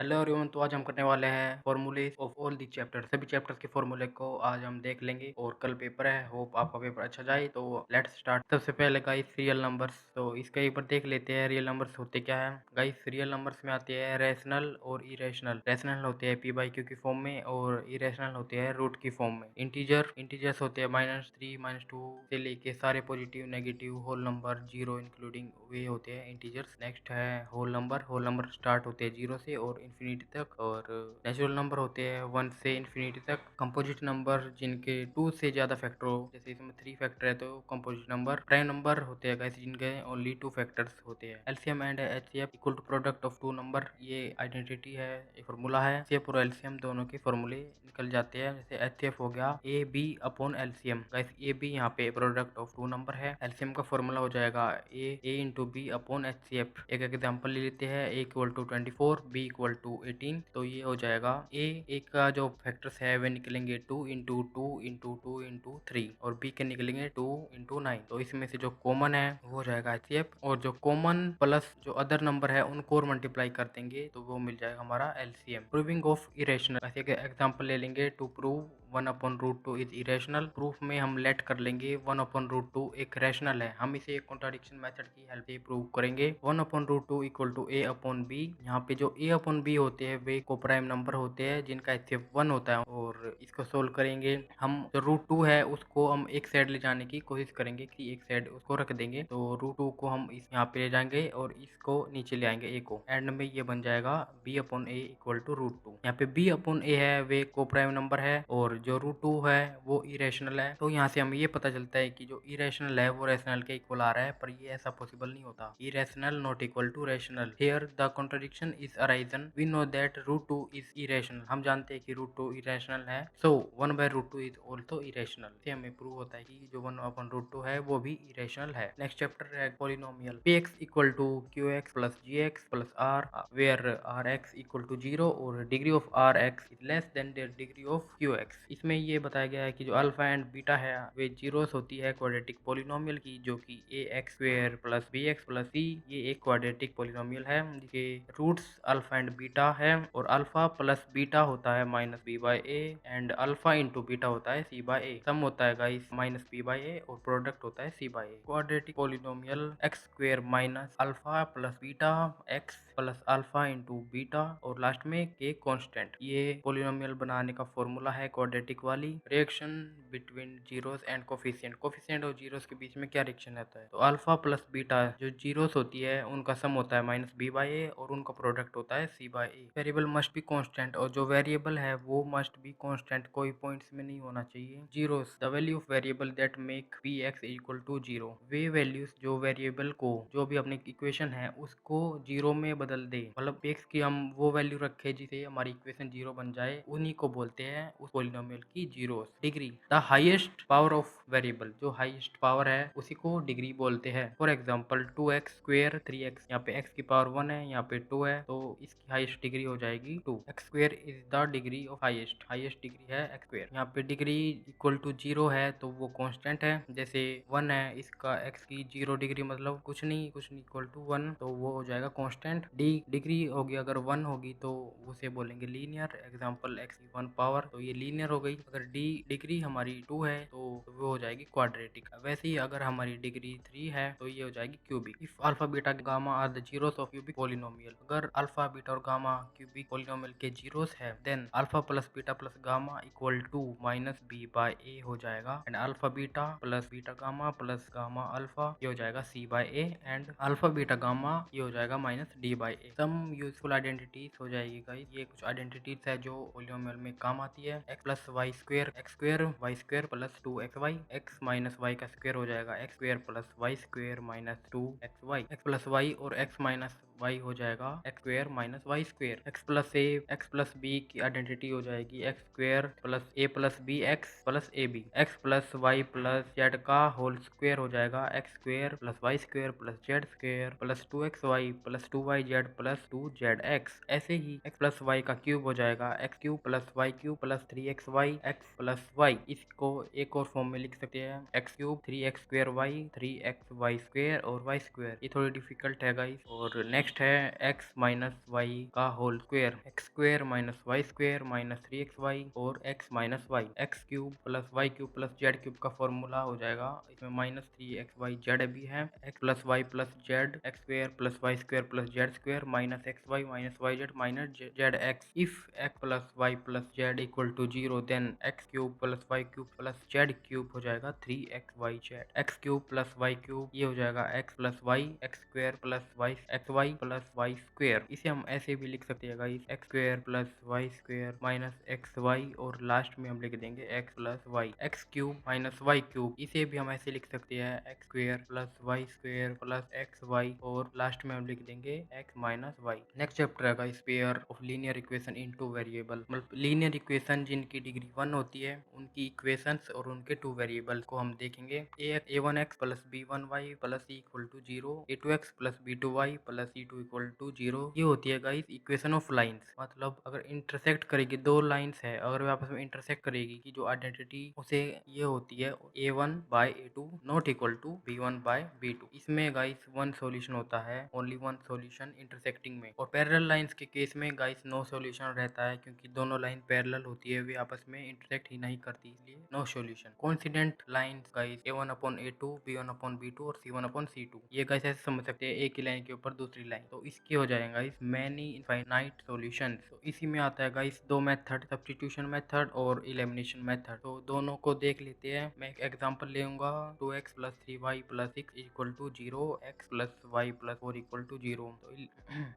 Hello everyone. तो आज हम करने वाले हैं फॉर्मूले ऑफ ऑल दी चैप्टर। सभी चैप्टर्स के फॉर्मूले को आज हम देख लेंगे और कल पेपर है। होप आपका पेपर अच्छा जाए। तो लेट्स स्टार्ट। सबसे पहले गाइस रियल नंबर्स। तो इसके ऊपर देख लेते हैं रियल नंबर्स होते क्या है। गाइस रियल नंबर्स में आते हैं रैशनल और इरेशनल। रैशनल होते हैं पी बाई क्यू की फॉर्म में और इरेशनल होते हैं रूट की फॉर्म में। इंटीजर्स होते हैं -3 -2 से लेके सारे positive negative whole number zero including वे होते हैं इंटीजर्स। नेक्स्ट है whole number. Whole number start होते हैं जीरो से और इन्फिनिटी तक। और नेचुरल नंबर होते हैं 1 से इन्फिनिटी तक। कंपोजिट नंबर जिनके 2 से ज्यादा फैक्टर हो, जैसे इसमें 3 फैक्टर है तो कंपोजिट नंबर। प्राइम नंबर होते हैं गाइस जिनके ओनली 2 फैक्टर्स होते हैं। LCM and HCF equal to product of 2 number. ये आइडेंटिटी है, ये फॉर्मूला है। एचसीएफ और एलसीएम दोनों के फॉर्मूले निकल जाते हैं। जैसे एचसीएफ हो गया a B upon LCM. Guys a b यहाँ पे प्रोडक्ट ऑफ 2 नंबर है। एलसीएम का फॉर्मूला हो जाएगा a into b upon HCF. एक एग्जांपल ले लेते हैं। A equal to 24, b equal to 18। तो ये हो जाएगा ए का जो फैक्टर्स है वे निकलेंगे 2 इंटू 2 इंटू 2 इंटू 3 और बी के निकलेंगे 2 इंटू 9। तो इसमें से जो कॉमन है वो हो जाएगा एचसीएफ और जो कॉमन प्लस जो अदर नंबर है उनको और मल्टीप्लाई कर देंगे तो वो मिल जाएगा हमारा एलसीएम। Proving of irrational. ऐसे एग्जांपल ले लेंगे। To prove 1/√2 is irrational. Proof में हम लेट कर लेंगे 1/√2 एक रैशनल है। हम इसे कॉन्ट्राडिक्शन मेथड की हेल्प से प्रूव करेंगे। 1/√2 equal to A upon B. यहाँ पे जो ए अपॉन बी होते हैं वे को प्राइम नंबर होते हैं जिनका एचसीएफ 1 होता है। और इसको सोल्व करेंगे हम। जो √2 है उसको हम एक साइड ले जाने की कोशिश करेंगे कि एक साइड उसको रख देंगे। तो √2 को हम इस यहाँ पे ले जाएंगे और इसको नीचे ले आएंगे ए को। एंड में ये बन जाएगा B upon A equal to √2। यहाँ पे बी अपॉन ए है वे को प्राइम नंबर है और जो √2 है वो इरेशनल है। तो यहाँ से हमें ये पता चलता है कि जो इरेशनल है वो रैशनल के इक्वल आ रहा है, पर ये ऐसा पॉसिबल नहीं होता। Irrational not equal to rational. Here the contradiction is arisen. We know that √2 is irrational. हम जानते हैं कि √2 इरेशनल है। So 1/√2 is also irrational. से हमें प्रूव होता है कि जो 1/√2 है वो भी इरेशनल है। नेक्स्ट चैप्टर है polynomial. px equal to qx plus gx plus r where rx equal to 0 और degree of rx is less than the degree of qx। इसमें ये बताया गया है कि जो अल्फा एंड बीटा है वे जीरोस होती है क्वाड्रेटिक पॉलिनोमियल की, जो कि ax square plus bx plus c ये एक क्वाड्रेटिक पॉलिनोमियल है जिसके रूट्स अल्फा एंड बीटा है। और अल्फा प्लस बीटा होता है minus b by a and alpha into beta होता है सी बाई ए। सम होता है guys minus b by a और प्रोडक्ट होता है c by a. Quadratic polynomial x square minus alpha plus beta x plus alpha into beta और last में k constant. ये पॉलिनोमियल बनाने का फॉर्मूला है क्वाड्रेटिक वाली। Reaction between zeros and coefficient. Coefficient और जीरोस के बीच में क्या रिएक्शन रहता है? तो अल्फा प्लस बीटा जो जीरोस होती है उनका सम होता है माइनस बी बाई ए और उनका प्रोडक्ट होता है c by a. Variable must be constant और जो वेरिएबल है वो मस्ट बी कांस्टेंट, कोई पॉइंट्स में नहीं होना चाहिए। Zeros the value of variable that make p x equal to 0। वे वैल्यूज जो वेरिएबल को जो भी अपने इक्वेशन है उसको जीरो में बदल दे, मतलब एक्स की हम वो वैल्यू रखे जिसे हमारी इक्वेशन जीरो बन जाए, उन्हीं को बोलते हैं उस पॉलिनोमियल की zeros. Degree the highest power of variable. जो हाईएस्ट पावर है उसी को डिग्री बोलते हैं। For example 2x square 3x। यहाँ पे x की पावर 1 है, यहाँ पे 2 है, तो इसकी हाईएस्ट डिग्री हो जाएगी 2। x square is the degree of highest. Highest degree है x स्क्वायर। यहाँ पे डिग्री इक्वल टू 0 है तो वो कांस्टेंट है। जैसे 1 है, इसका x की 0 डिग्री मतलब कुछ नहीं इक्वल टू 1, तो वो हो जाएगा कांस्टेंट। डिग्री होगी अगर 1 होगी तो उसे बोलेंगे लीनियर। एग्जांपल x की 1 पावर, तो ये लीनियर हो गई। अगर डिग्री हमारी 2 है तो वो हो जाएगी क्वाड्रेटिक। वैसे ही अगर हमारी डिग्री 3 है तो ये हो जाएगी cubic. If alpha beta gamma are the zeros of cubic polynomial. अगर अल्फा बीटा और गामा क्यूबिक पॉलिनोमियल के जीरोस है then alpha plus beta plus gamma equal to minus b by a हो जाएगा and alpha beta plus beta gamma plus gamma alpha ये हो जाएगा c by a and alpha beta gamma ये हो जाएगा minus d by a. Some useful identities हो जाएगी गाइस। ये कुछ आइडेंटिटीज है जो पॉलिनोमियल में काम आती है। x plus y square x square y square plus 2xy। x minus y का स्क्वायर हो जाएगा x square plus y square minus 2xy। x plus y और x माइनस वाई हो जाएगा x square minus y square. X plus a x plus b की identity हो जाएगी x square plus a plus b x plus a b. X plus y plus z का whole square हो जाएगा x square plus y square plus z square plus 2xy plus 2yz plus 2zx। ऐसे ही x plus y का cube हो जाएगा x cube plus y cube plus 3xy x plus y. इसको एक और फॉर्म में लिख सकते हैं x cube 3x square y 3xy square और वाई स्क्वायर। ये थोड़ी डिफिकल्ट है गाइस। और नेक्स्ट नेक्स्ट है x माइनस वाई का whole square, x square minus Y square minus 3xy और x minus y, x cube plus y cube plus z cube का formula हो जाएगा। इसमें माइनस 3xy जेड भी है, x plus y plus z x square plus y square plus z square minus x y minus y z minus z x. If x plus y plus z equal to 0 then x cube plus y cube plus z cube हो जाएगा 3xy Z, x cube plus y cube ये हो जाएगा x plus y x square plus y x y plus y square. इसे हम ऐसे भी लिख सकते हैं guys, x square plus y square minus x y और लास्ट में हम लिख देंगे x plus y, x cube minus y cube. इसे भी हम ऐसे लिख सकते हैं x square plus y square plus x y और लास्ट में हम लिख देंगे x minus y. Next chapter है guys pair of linear equation in two variable, मतलब लीनियर इक्वेशन जिनकी डिग्री 1 होती है उनकी इक्वेशंस और उनके 2 वेरिएबल को हम देखेंगे। a1x plus b1y plus c equal to 0, a2x plus b2y plus c2 equal to 0। ये होती है गाइस इक्वेशन ऑफ लाइंस, मतलब अगर इंटरसेक्ट करेगी दो लाइंस है, अगर वे आपस में इंटरसेक्ट करेगी की जो आइडेंटिटी उसे ये होती है a1 by a2 not equal to b1 by b2। इसमें गाइस वन सॉल्यूशन होता है, ओनली वन सॉल्यूशन इंटरसेक्टिंग में, और पैरेलल लाइंस के केस में गाइस नो सॉल्यूशन रहता है क्योंकि दोनों लाइन पैरेलल होती है, वे आपस में इंटरसेक्ट ही नहीं करती, इसलिए no solution. Coincident lines guys a1 upon a2 b1 upon b2 और c1 अपॉन c2। ये गाइस ऐसे समझ सकते हैं एक ही लाइन के ऊपर दूसरी लाइन, तो इसके हो जाएगा गाइस मैनी इनफाइनाइट सॉल्यूशंस। तो इसी में आता है गाइस दो मेथड, सब्स्टिट्यूशन मेथड और एलिमिनेशन मेथड। तो दोनों को देख लेते हैं। मैं एक एग्जांपल लेऊंगा, 2x plus 3y plus 6 equal to 0, x plus y plus 4 equal to 0।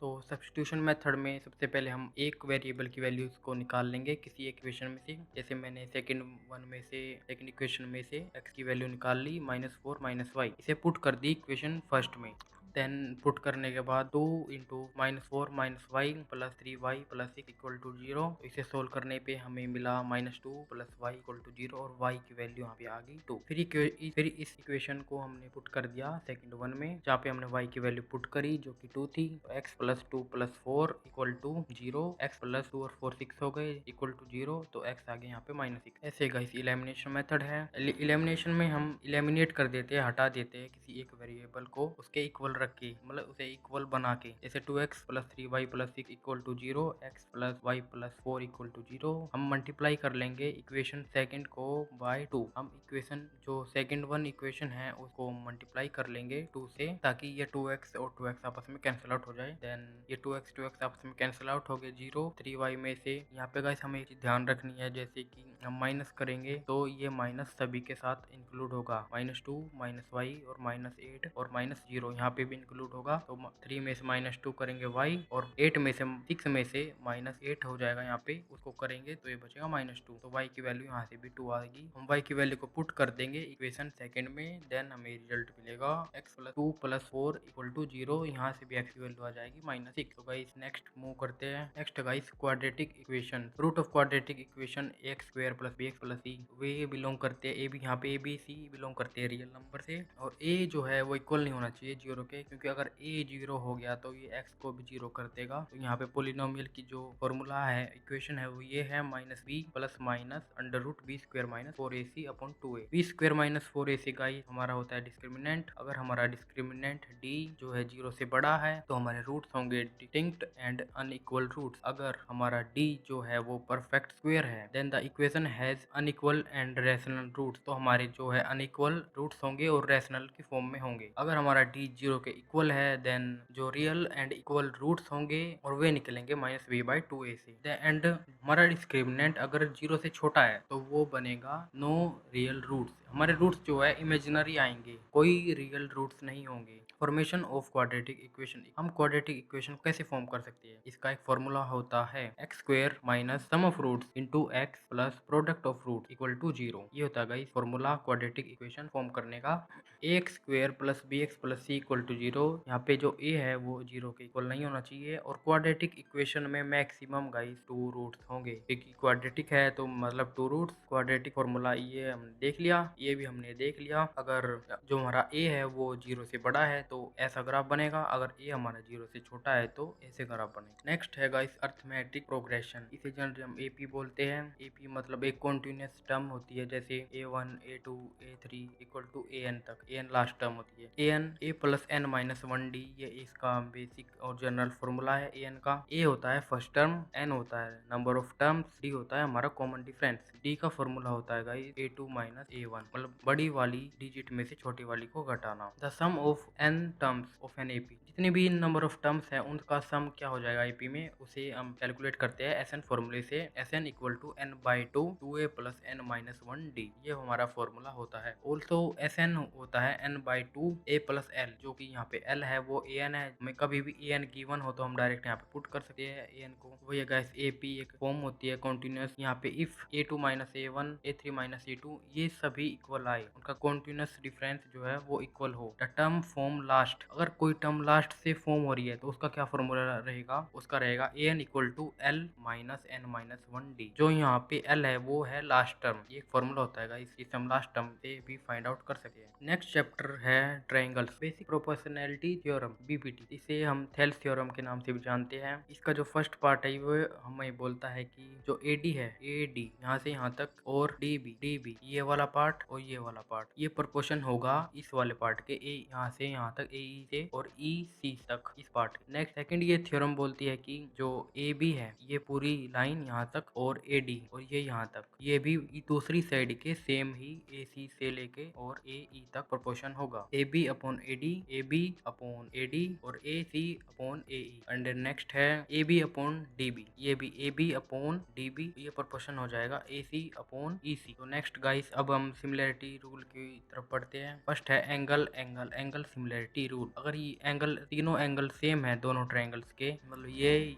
तो सब्स्टिट्यूशन मेथड में सबसे पहले हम एक वेरिएबल की वैल्यूज को निकाल लेंगे किसी इक्वेशन में से, जैसे मैंने सेकंड इक्वेशन में से x की वैल्यू निकाल ली -4 -y, इसे पुट कर दी इक्वेशन फर्स्ट में। देन पुट करने के बाद 2 into -4 -y plus 3y plus 6 equal to 0। इसे सोल्व करने पे हमें मिला -2 प्लस y इक्वल टू 0 और y की वैल्यू यहाँ पे आ गई 2। फिर इस इक्वेशन को हमने पुट कर दिया सेकंड वन में, जहाँ पे हमने y की वैल्यू पुट करी जो कि 2 थी। x plus 2 plus 4 equal to 0, x plus 2 और 4 6 हो गए इक्वल टू 0, तो x आ गया यहाँ पे -6। ऐसे गाइस इलेमिनेशन मेथड है। इलेमिनेशन में हम इलेमिनेट कर देते हैं, हटा देते हैं किसी एक वेरिएबल को उसके इक्वल रख के, मतलब उसे इक्वल बना के, जैसे 2x plus 3y plus 6 equal to 0, x plus y plus 4 equal to 0। हम मल्टीप्लाई कर लेंगे इक्वेशन सेकंड को बाय 2। हम इक्वेशन जो सेकंड वन इक्वेशन है उसको मल्टीप्लाई कर लेंगे 2 से, ताकि ये 2x और 2x आपस में कैंसिल आउट हो जाए। देन ये 2x आपस में कैंसिल आउट हो गए 0। 3y में से यहाँ पे गाइस हमें एक चीज ध्यान रखनी है, जैसे कि हम माइनस करेंगे तो ये माइनस सभी के साथ इंक्लूड होगा, -2 -y और -8 और -0 यहाँ पे भी इंक्लूड होगा। तो 3 में से -2 करेंगे y और 8 में से 6 में से -8 हो जाएगा, यहाँ पे उसको करेंगे तो ये बचेगा -2। तो y की वैल्यू यहाँ से भी 2 आएगी। हम y की वैल्यू को पुट कर देंगे इक्वेशन सेकंड में, देन हमें रिजल्ट मिलेगा x plus 2 plus 4 equal to 0। यहाँ से भी x की वैल्यू आ जाएगी -6। तो गाइस नेक्स्ट मूव करते हैं। Next guys quadratic equation, root of quadratic equation ax square plus bx plus c, वे बिलोंग करते हैं a भी, यहाँ पे a b c बिलोंग करते हैं रियल नंबर से, और a जो है वो इक्वल नहीं होना चाहिए 0 के, क्योंकि अगर a 0 हो गया तो ये x को भी 0 कर देगा। तो यहाँ पे पोलिनोमियल की जो फॉर्मूला है, इक्वेशन है, वो ये है -b plus minus under root b square minus 4ac upon 2a। b square minus 4ac guys हमारा होता है डिस्क्रिमिनेंट। अगर हमारा डिस्क्रिमिनेंट d जो है 0 से बड़ा है तो हमारे रूट्स होंगे डिस्टिंक्ट एंड अनइक्वल रूट्स। अगर हमारा d जो है वो परफेक्ट स्क्वायर है then the equation has unequal and rational roots, तो हमारे जो है अनइक्वल रूट्स होंगे और रैशनल की फॉर्म में होंगे। अगर हमारा d 0 के इक्वल है देन जो रियल एंड इक्वल रूट्स होंगे और वे निकलेंगे -b/2a से। एंड हमारा डिस्क्रिमिनेंट अगर 0 से छोटा है तो वो बनेगा नो रियल रूट्स। हमारे रूट्स जो है इमेजिनरी आएंगे, कोई रियल रूट्स नहीं होंगे। फॉर्मेशन ऑफ क्वाड्रेटिक इक्वेशन, हम क्वाड्रेटिक इक्वेशन कैसे फॉर्म कर सकते हैं, इसका एक फॉर्मूला होता है x square minus sum of roots into x plus product of root equal to 0। ये होता है guys formula quadratic equation form करने का। ax square plus bx plus c equal to 0, यहाँ पे जो a है वो 0 के इक्वल नहीं होना चाहिए, और क्वाड्रेटिक इक्वेशन में मैक्सिमम गाइस 2 रूट्स होंगे, क्योंकि क्वाड्रेटिक है तो मतलब 2 रूट्स। क्वाड्रेटिक फॉर्मूला ये हमने देख लिया, ये भी हमने देख लिया। अगर जो हमारा a है वो 0 से बड़ा है तो ऐसा ग्राफ बनेगा, अगर ए हमारा 0 से छोटा है तो ऐसे ग्राफ बनेगा। नेक्स्ट है गाइस अर्थमेटिक प्रोग्रेशन, इसे जनरली हम एपी बोलते हैं। एपी मतलब एक कॉन्टिन्यूस टर्म होती है, जैसे a1 a2 a3 equal to an तक, an लास्ट टर्म होती है। an a plus n minus 1d, ये इसका बेसिक और जनरल फॉर्मूला है। an का a होता है फर्स्ट टर्म, n होता है नंबर ऑफ टर्म्स, d होता है हमारा कॉमन डिफरेंस। d का फॉर्मूला होता है गाइस a2 माइनस a1, मतलब बड़ी वाली डिजिट में से छोटी वाली को घटाना। The sum of n terms of N AP, जितने भी नंबर ऑफ टर्म्स है उनका सम क्या हो जाएगा एपी में, उसे हम कैलकुलेट करते हैं एस एन फॉर्मूले से। S N equal to N by two two A plus N minus one D, ये हमारा फॉर्मूला होता है। ऑल्सो एस एन होता है N by two A plus L, जो कि यहाँ पे एल है वो ए एन है। हमें कभी भी ए एन गिवन हो तो हम डायरेक्ट यहाँ पे पुट कर सकते हैं ए एन को। वही गाइस ए पी एक फॉर्म होती है कॉन्टिन्यूस, यहाँ पे if A two minus A one A three minus A two ये सभी इक्वल आए, उनका कॉन्टिन्यूस डिफरेंस जो है वो इक्वल हो। द टर्म फॉर्म लास्ट, अगर कोई टर्म लास्ट से फॉर्म हो रही है तो उसका क्या फॉर्मूला रहेगा, उसका रहेगा a n equal to l minus n minus one d. जो यहाँ पे एल है वो है लास्ट टर्म, ये एक फॉर्मूला होता है इसकी हम लास्ट टर्म से भी फाइंड आउट कर सकते हैं। नेक्स्ट चैप्टर है triangles, basic proportionality theorem BPT, इसे हम थेल्स थ्योरम के नाम से भी जानते हैं। इसका जो फर्स्ट पार्ट है वो हमें बोलता है कि जो एडी है, एडी यहाँ से यहाँ तक और डीबी ये वाला पार्ट और ये वाला पार्ट, ये प्रोपोर्शन होगा इस वाले पार्ट के, ए यहाँ से यहाँ तक, ए से और ई सी तक इस पार्ट। नेक्स्ट सेकंड ये थ्योरम बोलती है कि जो ए बी है ये पूरी लाइन यहाँ तक और ए डी और ये यहाँ तक, ये भी दूसरी साइड के सेम ही ए सी से लेके और ए ई तक प्रोपोर्शन होगा। A B upon A D, A B upon A D और A C upon A E. And next है A B upon D B, ये भी A B upon D B, ये प्रोपोर्शन हो जाएगा ए सी अपॉन ई सी। तो next guys अब हम सिमिलरिटी रूल की तरफ पढ़ते हैं। फर्स्ट है angle angle angle similarity rule. अगर ये एंगल, तीनों एंगल सेम है दोनों ट्रायंगल्स के, मतलब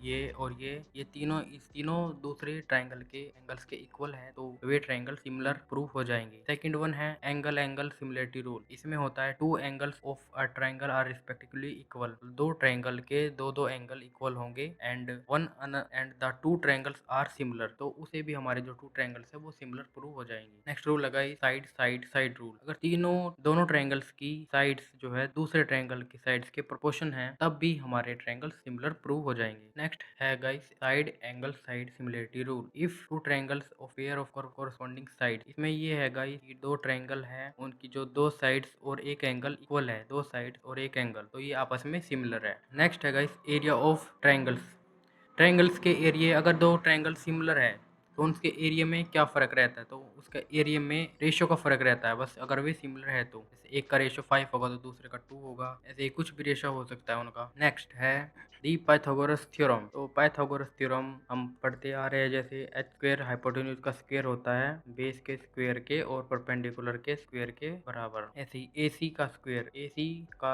ये और ये तीनों, इस तीनों दूसरे ट्रायंगल के एंगल्स के इक्वल है तो वे ट्रायंगल सिमिलर प्रूफ हो जाएंगे। सेकंड वन है एंगल एंगल सिमिलरिटी रूल। इसमें होता है two angles of a triangle are respectively equal, दो ट्रायंगल के दो एंगल इक्वल होंगे and the two triangles are similar, तो उसे भी हमारे जो टू ट्रायंगल्स है वो सिमिलर प्रूव हो जाएंगे। नेक्स्ट रूल लगाई साइड साइड साइड रूल। अगर दोनों ट्रायंगल्स की साइड्स जो है दूसरे ट्रायंगल की साइड्स के प्रोपोर्शन है तब भी हमारे ट्रायंगल सिमिलर प्रूव हो जाएंगे। नेक्स्ट है guys side angle side similarity rule. If two triangles of pair of corresponding side, इसमें ये है गाइस कि दो ट्रायंगल है उनकी जो दो साइड्स और एक एंगल इक्वल है, दो साइड्स और एक एंगल, तो ये आपस में सिमिलर है। नेक्स्ट है guys area of triangles. Triangles के एरिया, अगर दो ट्रायंगल सिमिलर है तो उनके एरिया में क्या फ़र्क रहता है, तो उसका एरिया में रेशो का फ़र्क रहता है बस। अगर वे सिमिलर है तो जैसे एक का रेशो 5 होगा तो दूसरे का 2 होगा, ऐसे ही कुछ भी रेशो हो सकता है उनका। नेक्स्ट है दी पाइथागोरस थ्योरम। तो पाइथागोरस थ्योरम हम पढ़ते आ रहे हैं, जैसे एच स्क्वायर हाइपोटेन्यूज का स्क्वायर होता है बेस के स्क्वायर के और परपेंडिकुलर के स्क्वायर के बराबर। ऐसे ही एसी का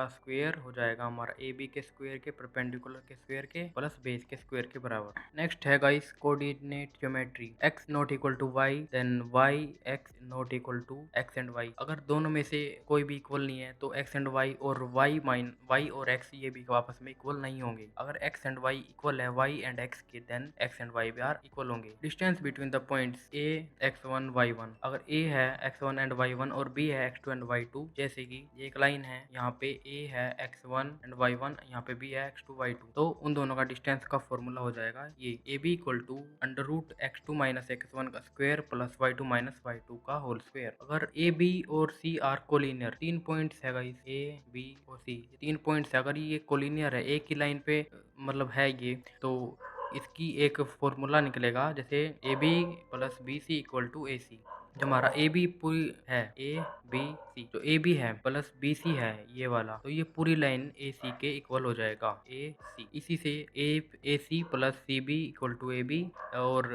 स्क्वायर हो जाएगा हमारा ए बी के स्क्वायर के परपेंडिकुलर के स्क्वायर के प्लस बेस के स्क्वायर के बराबर। नेक्स्ट है guys coordinate geometry. x not equal to y then y x not equal to x and y। अगर दोनों में से कोई भी इक्वल नहीं है तो x एंड y और y और x ये भी आपस में इक्वल नहीं होंगे। अगर x एंड y इक्वल है y एंड x के देन x एंड y भी आर इक्वल होंगे। Distance between the points a x1 y1, अगर a है x1 एंड y1 और b है x2 एंड y2, जैसे कि ये एक लाइन है, यहाँ पे a है x1 एंड y1, यहाँ पे b है x2 y2, तो उन दोनों का डिस्टेंस का फॉर्मूला हो जाएगा ये ab equal to under root x2 minus x1 का square plus y2 minus y2 का होल स्क्वायर। अगर a b और c आर कोलिनियर, तीन पॉइंट्स है गाइस a b और c, तीन पॉइंट्स है, अगर ये कोलिनियर है एक ही लाइन पे मतलब है ये, तो इसकी एक फॉर्मूला निकलेगा जैसे A B plus B C equal to A C. जो हमारा ए बी पूरी है ए बी सी, जो ए बी है प्लस बी सी है ये वाला, तो ये पूरी लाइन ए सी के इक्वल हो जाएगा ए सी। इसी से A C plus C B equal to A B और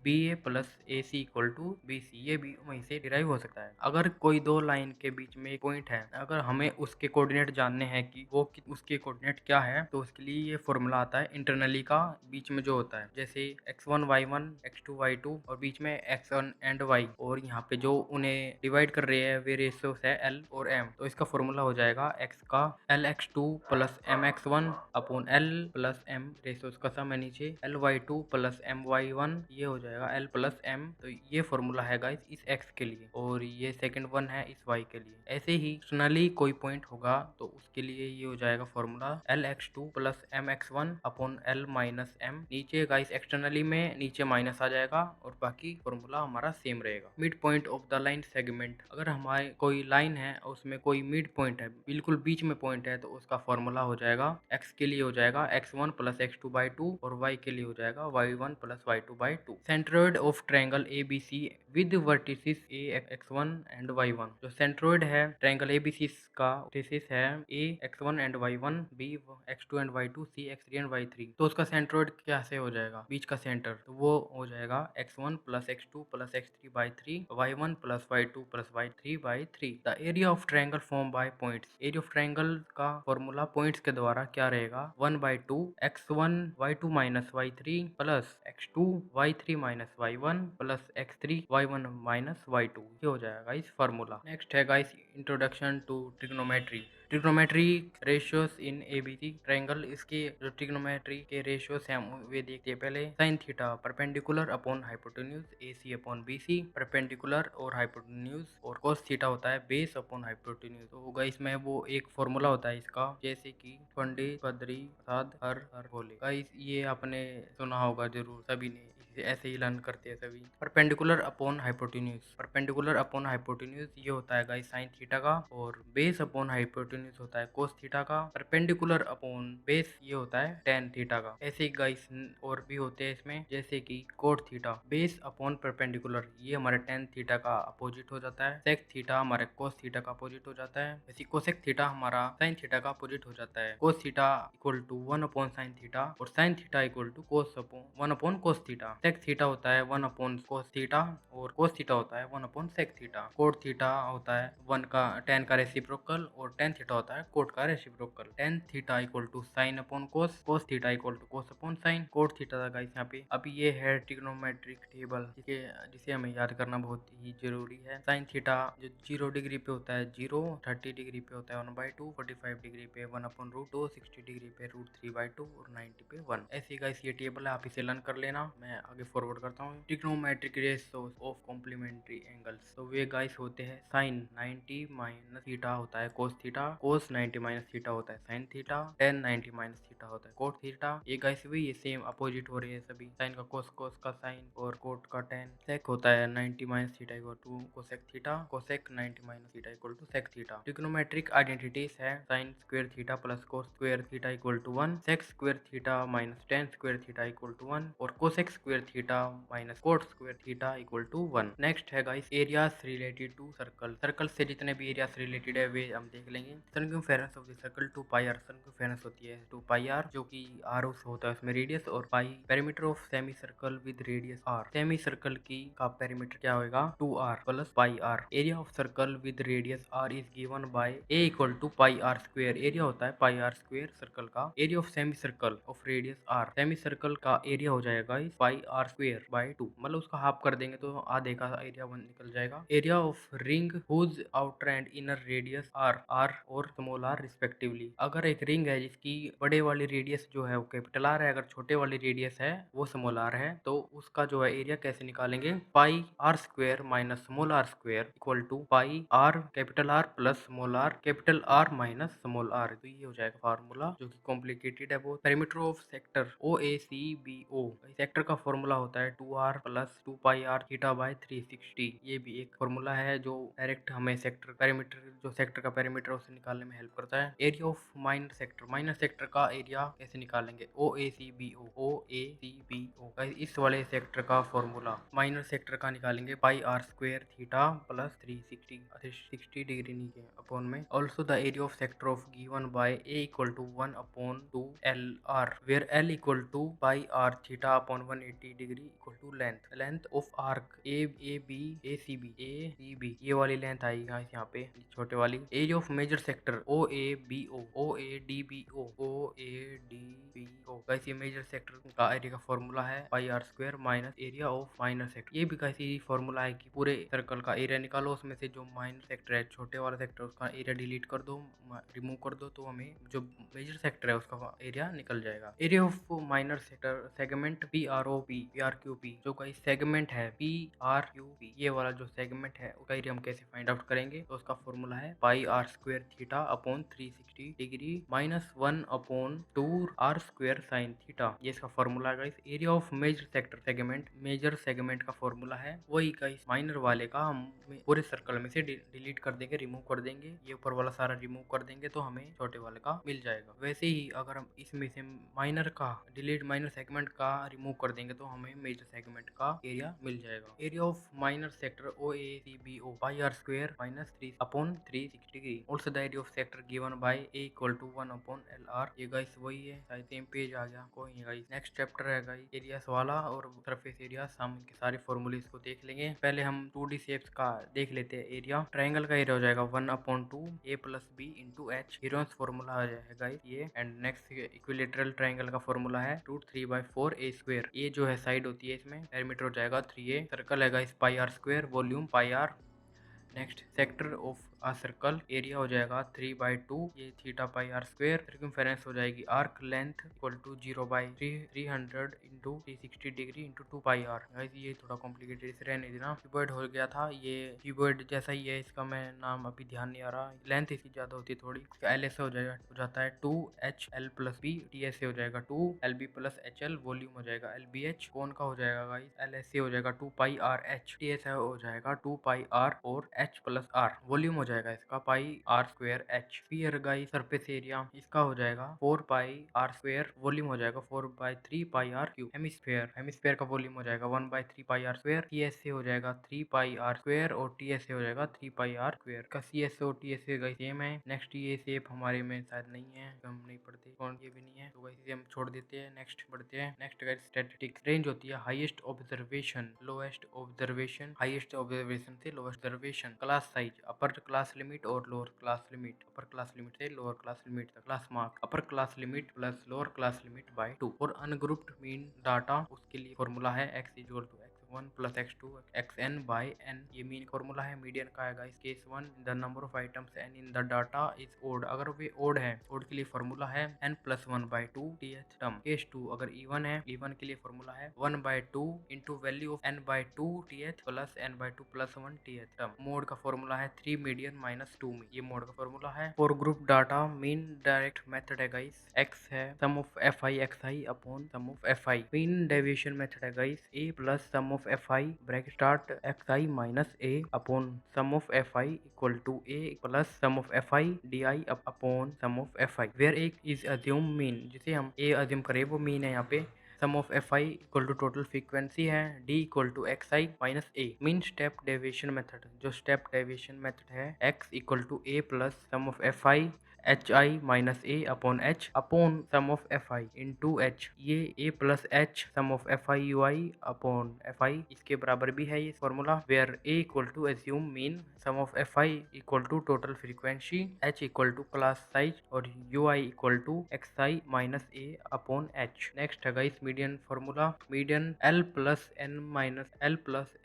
B A plus A C equal to B C, ये भी वहीं से डिराइव हो सकता है। अगर कोई दो लाइन के बीच में एक पॉइंट है, अगर हमें उसके कोऑर्डिनेट जानने हैं कि वो उसके कोऑर्डिनेट क्या है, तो उसके लिए ये फॉर्मूला आता है इंटरनली का बीच में जो होता है, जैसे x1 y1 x2 y2 और बीच में x1 एंड y, और यहाँ पे जो उन्हें डिवाइड कर रहे हैं वे रेशियोस है L और M। तो इसका फॉर्मूला हो जाएगा x का LX2 plus MX1 upon L plus M ratios का सम है नीचे LY2 प्लस MY1 ये हो जाएगा L प्लस M। तो ये फॉर्मूला है गाइस इस x के लिए और ये सेकंड वन है इस y के लिए। ऐसे ही एक्सटर्नली कोई पॉइंट होगा तो उसके लिए ये हो जाएगा formula LX2 plus MX1 upon L minus M। नीचे गाइस एक्सटर्नली में नीचे माइनस आ जाएगा और बाकी फॉर्मूला हमारा सेम रहेगा। Mid point of the line segment, अगर हमारे कोई लाइन है और उसमें कोई मिड पॉइंट है बिल्कुल बीच में पॉइंट है तो उसका फॉर्मूला हो जाएगा x के लिए हो जाएगा x1 प्लस x2/2 और y के लिए हो जाएगा y1 plus y2/2। Centroid of triangle ABC with vertices a x1 and y1। जो सेंट्रोइड है ट्रायंगल ABC का वर्टिसेस है a x1 and y1, b x2 and y2, c x3 and y3। तो उसका सेंट्रोइड कैसे हो जाएगा बीच का सेंटर, तो वो हो जाएगा x1 plus x2 plus x3/3 y1 plus y2 plus y3/3। The area of triangle form by points, area of triangle का फॉर्मूला पॉइंट्स के द्वारा क्या रहेगा 1/2 x1 y2 minus y3 plus x2 y3 minus y1 plus x3 y1 minus y2। ये हो जाएगा इस formula. Next है guys introduction to trigonometry. Trigonometry ratios in ABC triangle, इसके जो ट्रिग्नोमेट्री के रेशियोस हैं वे देखते हैं पहले। Sine theta perpendicular upon hypotenuse AC upon BC, perpendicular और हाइपोटेन्यूज, और कोस थीटा होता है बेस अपॉन हाइपोटेन्यूज। तो गाइस में वो एक फॉर्मूला होता है इसका, जैसे कि पंडित बद्री प्रसाद हर हर बोले। गाइस ये आपने सुना होगा जरूर, सभी ने इसे ऐसे ही लर्न करते हैं सभी। Perpendicular upon hypotenuse, perpendicular upon hypotenuse ये होता है गाइस साइन थीटा का, और बेस अपॉन हाइपोटेन्यूज होता है कोस थीटा का। परपेंडिकुलर अपॉन बेस ये होता है टेन थीटा का। ऐसे ही गाइस और भी होते हैं इसमें, जैसे कि cot theta base upon perpendicular ये हमारे टेन थीटा का अपोजिट हो जाता है। सेक थीटा हमारे कोस थीटा का अपोजिट हो जाता है। ऐसी कोसेक थीटा हमारा साइन थीटा का अपोजिट हो जाता है। Cos theta equal to 1 upon sine theta और sine theta equal to cos upon 1 upon cos theta. Sec theta होता है 1 अपॉन कोस थीटा और कोस थीटा होता है 1 upon sec theta. Cot theta होता है 1 का टेन का रेसिप्रोकल और टेन थीटा होता है कोट का reciprocal. Tan theta equal to sine upon cos, cos theta equal to cos upon sine. Cot theta था गाइस यहाँ पे। अब ये है ट्रिग्नोमेट्रिक टेबल जिसे हमें याद करना बहुत ही जरूरी है। साइन थीटा जो 0 डिग्री पे होता है 0, 30 डिग्री पे होता है 1/2, 45 डिग्री पे 1 अपॉन √2, 60 डिग्री पे √3/2 और 90 पे 1। ऐसे गाइस ये टेबल है, आप इसे लर्न कर लेना। मैं आगे फॉरवर्ड करता हूँ। Trigonometric ratios of complementary angles, तो वे गाइस होते हैं साइन 90 माइनस थीटा होता है कोस थीटा, कोस 90 माइनस थीटा होता है sine theta, ten 90 minus theta होता है कोट थीटा। ये गाइस भी ये सेम अपोजिट हो रहे हैं सभी, साइन का कोस, कोस का साइन और कोट का टेन। सेक होता है 90 minus theta equal to cosec theta, cosec 90 minus theta equal to sec theta. Trigonometric identities है sine square theta plus cos square theta equal to 1, sec square theta minus tan square theta equal to 1 और cosec square theta minus cot square theta equal to 1। Next है guys areas related to circle. Circle से जितने भी areas related है वे हम देख लेंगे। Circumference of the circle 2 pi R, circumference होती है 2 पाई आर जो कि r होता है उसमें रेडियस, और pi perimeter of semi circle with radius r। Semi circle की का पेरीमीटर क्या होगा 2r plus pi r। Area of circle with radius r is given by a equal to pi r square. Area होता है pi r square circle का। Area of semi circle of radius r, semi circle का area हो जाएगा इस पाई r square by 2, मतलब उसका half कर देंगे तो आधे का एरिया निकल जाएगा। Area of ring whose outer and inner radius r और स्मॉल r रिस्पेक्टिवली। अगर एक रिंग है जिसकी बड़े वाली रेडियस जो है वो कैपिटल R है, अगर छोटे वाली रेडियस है वो स्मॉल r है, तो उसका जो है एरिया कैसे निकालेंगे pi r square minus small r square equal to pi r capital R plus small r capital R minus small r। तो ये हो जाएगा फार्मूला जो कि कॉम्प्लिकेटेड है बहुत। Perimeter of sector OACBO, sector का फॉर्मूला होता है 2r plus 2 pi r theta by 360। ये भी एक फॉर्मूला है जो डायरेक्ट हमें सेक्टर पेरीमीटर, जो सेक्टर का पेरीमीटर उसे निकालने में हेल्प करता है। Area of minor sector, minor sector का एरिया कैसे निकालेंगे OACBO, OACBO इस वाले सेक्टर का फॉर्मूला माइनर सेक्टर का निकालेंगे pi r square theta plus 360 degree नीचे अपॉन में। Also the area of sector of given by a equal to 1 upon 2 LR, where L equal to pi r theta upon 180 360 degree equal to length of arc A B ये वाली length आई यहाँ पे छोटे वाली। Area of major sector O A D B O guys ये major sector का area का फॉर्मूला है pi R square minus area of minor sector. ये भी गाइस यही फॉर्मूला है कि पूरे सर्कल का एरिया निकालो, उसमें से जो माइनर सेक्टर है छोटे वाला सेक्टर उसका एरिया डिलीट कर दो, रिमूव कर दो, तो हमें जो मेजर सेक्टर है उसका एरिया निकल जाएगा। Area of minor sector segment P R Q P जो गाइस सेगमेंट है पी आर क्यू पी, ये वाला जो सेगमेंट है उसका एरिया हम कैसे फाइंड आउट करेंगे, तो उसका फॉर्मूला है pi R square theta upon 360 degree minus 1 upon 2 R square sine theta. ये इसका फॉर्मूला है guys. Area of major sector segment major segment का फॉर्मूला है वही गाइस माइनर वाले का हम पूरे सर्कल में से डिलीट कर देंगे, रिमूव कर देंगे, ये ऊपर वाला सारा रिमूव कर देंगे तो हमें छोटे वाले का मिल जाएगा। वैसे ही अगर हम इसमें से माइनर सेगमेंट का रिमूव कर देंगे तो हमें मेजर सेगमेंट का एरिया मिल जाएगा। Area of minor sector O A C B O pi R square minus 3 upon 360 degree. Also the area of sector given by A equal to 1 upon L R. ये guys वही है, शायद same page आ गया, कोई नहीं guys. Next chapter है guys areas वाला और सरफेस एरिया, हम के सारे फॉर्मूले इसको देख लेंगे। पहले हम 2D शेप्स का देख लेते हैं एरिया। ट्रायंगल का एरिया हो जाएगा 1 upon 2 a plus b into h, Heron's formula आ जाएगा गाइस ये। एंड नेक्स्ट इक्विलेटरल ट्रायंगल का फॉर्मूला है रूट 3/4 ए स्क्वायर। ये जो है साइड होती है इसमें, पेरीमीटर हो जाएगा 3a। सर्कल है guys pi R square, volume pi R. Next sector of a circle area हो जाएगा 3/2 ये theta pi R square. Circumference हो जाएगी arc length equal to 0/300 into 360 degree into 2 pi R. Guys ये थोड़ा कॉम्प्लिकेटेड इसे रहने देना, क्यूबॉइड हो गया था, ये क्यूबॉइड जैसा ही है, इसका मैं नाम अभी ध्यान नहीं आ रहा। लेंथ इसकी ज्यादा होती है थोड़ी। इसका एल एस हो जाता है 2HL plus B, T S हो जाएगा 2LB प्लस HL, वॉल्यूम हो जाएगा LBH। कौन का हो जाएगा गाइस LSA हो जाएगा 2 pi R H, T S हो जाएगा 2 पाई आर और H प्लस आर, वॉल्यूम हो जाएगा इसका pi R square H. Sphere guys surface area इसका हो जाएगा 4 पाई आर स्क्वायर, वॉल्यूम हो जाएगा 4/3 पाई आर क्यूब। हेमिस्फेयर का वॉल्यूम हो जाएगा 1/3 पाई आर स्क्वायर। TSA हो जाएगा 3 पाई आर स्क्वायर और TSA हो जाएगा 3 पाई आर स्क्वायर। का CSA और TSA गाइस सेम है। नेक्स्ट ये शेप हमारे में शायद नहीं है, तो हम नहीं पढ़ते, और ये भी नहीं है, तो गाइस इसे हम छोड़ देते हैं। नेक्स्ट बढ़ते हैं। नेक्स्ट गाइस स्टैटिस्टिक्स रेंज होती है highest observation lowest observation, highest observation से lowest observation. Class size upper class limit और lower class limit, upper class limit से लोअर क्लास लिमिट तक। Class mark upper class limit plus lower class limit by 2। और ungrouped mean data उसके लिए formula है x equal to x1 plus x2 xn by n। ये mean formula है। Median का है guys case 1 the number of items n in the data is odd, अगर वे ओड है, ओड के लिए फॉर्मूला है n plus 1/2 th term. Case 2 अगर इवन है, इवन के लिए फॉर्मूला है 1/2 into value of n/2 th plus n/2 plus 1 th term. Mode का फॉर्मूला है 3 मीडियन माइनस 2 मीन, ये मोड का फॉर्मूला है। For group data mean direct method है गाइस, x है sum of fi xi upon sum of fi। Mean deviation method है guys a plus sum of fi bracket start xi minus a upon sum of fi equal to a plus sum of fi di upon sum of fi, where a is assumed mean, जिसे हम a assume करें वो mean है यहाँ पे। Sum of fi equal to total frequency है, d equal to xi minus a। Mean step deviation method, जो step deviation method है x equal to a plus sum of fi hi minus a upon h upon sum of fi into h, ये a plus h sum of fi ui upon fi इसके बराबर भी है ये formula. Where a equal to assume mean, sum of fi equal to total frequency, h equal to class size और ui equal to xi minus a upon h। Next है guys median formula, median l plus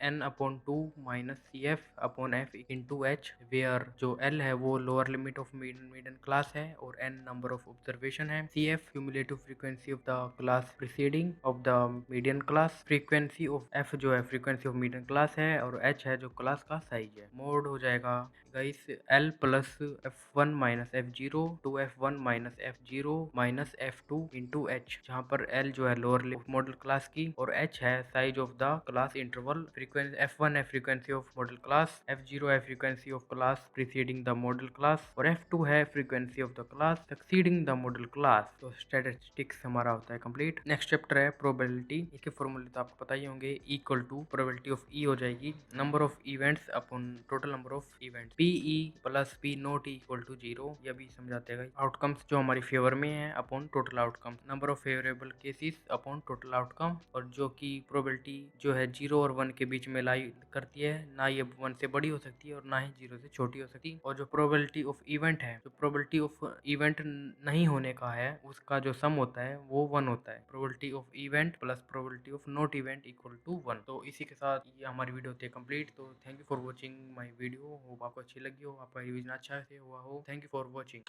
n upon 2 minus cf upon f into h, where जो l है वो lower limit of median class है और n number of observation है। cf cumulative frequency of the class preceding of the median class, frequency of f जो है frequency of median class है और h है जो क्लास का साइज है। मोड हो जाएगा guys l plus f1 minus f0 two f1 minus f0 minus f2 into h, जहाँ पर l जो है लोअर मॉडल क्लास की और h है size of the class interval. Frequency f1 है frequency of model class, f0 है frequency of class preceding the model class और f2 है frequency frequency of the class succeeding the model class. तो statistics हमारा होता है complete. Next chapter है probability. इसके फॉर्मूले तो आपको पता ही होंगे, इक्वल टू प्रोबेबिलिटी ऑफ ई हो जाएगी number of events upon total number of events, P E plus P not equal to zero. यह भी समझाते हैं आउटकम्स जो हमारी फेवर में है upon total outcome, number of favourable cases upon total outcome. और जो कि प्रोबेबिलिटी जो है 0 और 1 के बीच में लाई करती है, ना ये 1 से बड़ी हो सकती है और ना ही 0 से छोटी हो सकती है। और जो प्रोबेबिलिटी ऑफ इवेंट है, जो प्रोबेबिलिटी ऑफ इवेंट नहीं होने का है, उसका जो सम होता है वो 1 होता है। Probability of event plus probability of not event equal to 1। तो इसी के साथ ये हमारी वीडियो होती है कंप्लीट। तो thank you for watching my video. Hope आपको अच्छी लगी हो, आपका रिविजन अच्छा से हुआ हो। Thank you for watching.